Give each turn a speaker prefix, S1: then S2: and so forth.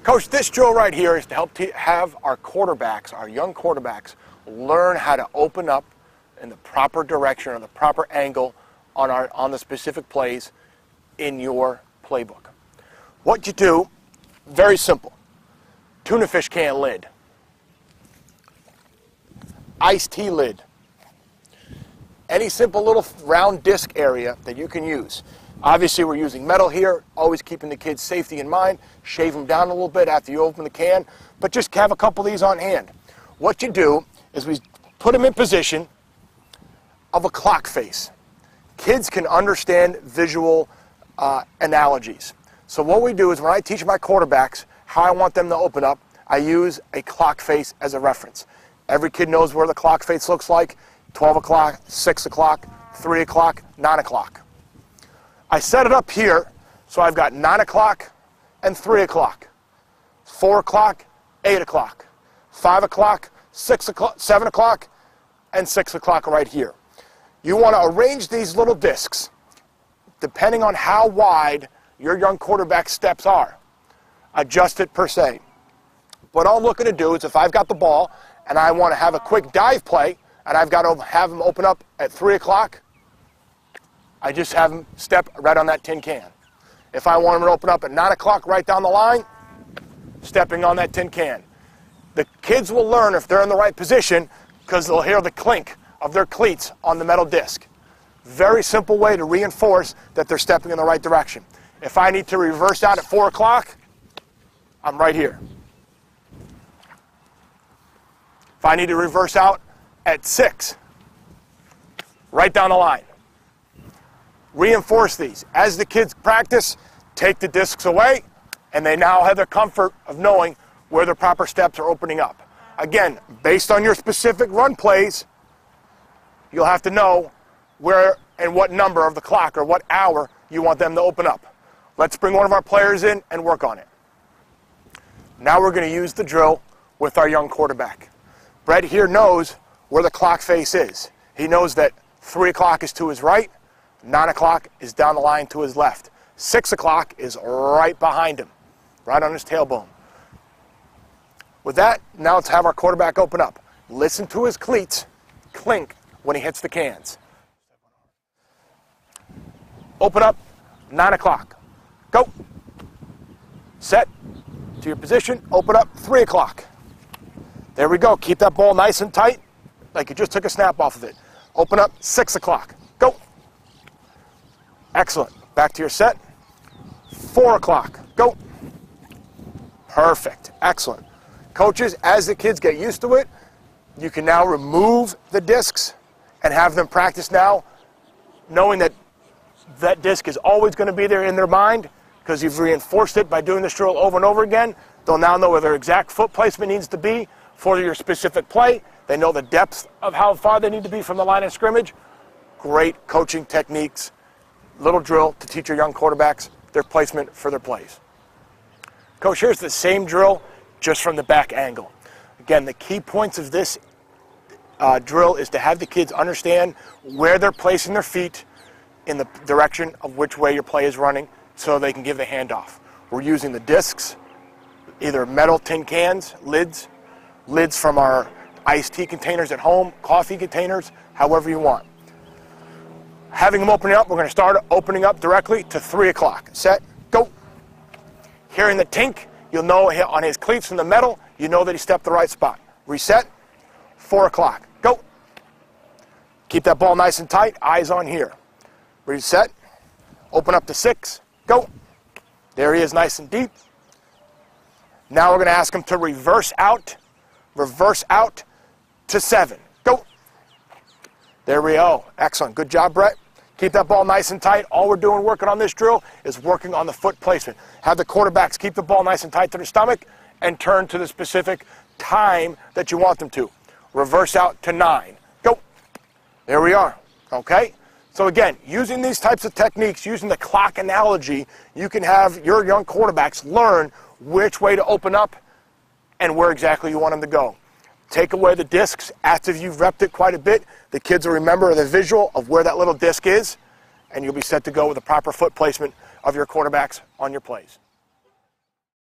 S1: Coach, this drill right here is to help have our quarterbacks, our young quarterbacks, learn how to open up in the proper direction or the proper angle on the specific plays in your playbook. What you do, very simple. Tuna fish can lid. Iced tea lid. Any simple little round disc area that you can use. Obviously, we're using metal here, always keeping the kids' safety in mind. Shave them down a little bit after you open the can, but just have a couple of these on hand. What you do is we put them in position of a clock face. Kids can understand visual analogies. So what we do is when I teach my quarterbacks how I want them to open up, I use a clock face as a reference. Every kid knows where the clock face looks like: 12 o'clock, 6 o'clock, 3 o'clock, 9 o'clock. I set it up here so I've got 9 o'clock and 3 o'clock, 4 o'clock, 8 o'clock, 5 o'clock, 6 o'clock, 7 o'clock, and 6 o'clock right here. You want to arrange these little discs depending on how wide your young quarterback steps are. Adjust it per se. What I'm looking to do is if I've got the ball and I want to have a quick dive play and I've got to have them open up at 3 o'clock, I just have them step right on that tin can. If I want them to open up at 9 o'clock right down the line, stepping on that tin can. The kids will learn if they're in the right position because they'll hear the clink of their cleats on the metal disc. Very simple way to reinforce that they're stepping in the right direction. If I need to reverse out at 4 o'clock, I'm right here. If I need to reverse out at 6, right down the line. Reinforce these. As the kids practice, take the discs away, and they now have the comfort of knowing where the proper steps are opening up. Again, based on your specific run plays, you'll have to know where and what number of the clock or what hour you want them to open up. Let's bring one of our players in and work on it. Now we're going to use the drill with our young quarterback. Brett here knows where the clock face is. He knows that 3 o'clock is to his right, 9 o'clock is down the line to his left. 6 o'clock is right behind him, right on his tailbone. With that, now let's have our quarterback open up. Listen to his cleats clink when he hits the cans. Open up, 9 o'clock. Go. Set to your position, open up, 3 o'clock. There we go. Keep that ball nice and tight, like you just took a snap off of it. Open up, 6 o'clock. Go. Excellent. Back to your set. 4 o'clock. Go. Perfect. Excellent. Coaches, as the kids get used to it, you can now remove the discs and have them practice now, knowing that that disc is always going to be there in their mind because you've reinforced it by doing this drill over and over again. They'll now know where their exact foot placement needs to be for your specific play. They know the depth of how far they need to be from the line of scrimmage. Great coaching techniques. Little drill to teach your young quarterbacks their placement for their plays. Coach, here's the same drill, just from the back angle. Again, the key points of this drill is to have the kids understand where they're placing their feet in the direction of which way your play is running so they can give the handoff. We're using the discs, either metal tin cans, lids from our iced tea containers at home, coffee containers, however you want. Having them opening up, we're going to start opening up directly to 3 o'clock. Set, go. Hearing the tink, you'll know on his cleats from the metal, you know that he stepped the right spot. Reset, 4 o'clock. Go. Keep that ball nice and tight, eyes on here. Reset, open up to 6, go. There he is, nice and deep. Now we're going to ask him to reverse out to 7. Go. There we go. Excellent. Good job, Brett. Keep that ball nice and tight. All we're doing working on this drill is working on the foot placement. Have the quarterbacks keep the ball nice and tight to their stomach and turn to the specific time that you want them to. Reverse out to 9. Go. There we are. Okay? So again, using these types of techniques, using the clock analogy, you can have your young quarterbacks learn which way to open up and where exactly you want them to go. Take away the discs after you've repped it quite a bit. The kids will remember the visual of where that little disc is, and you'll be set to go with the proper foot placement of your quarterbacks on your plays.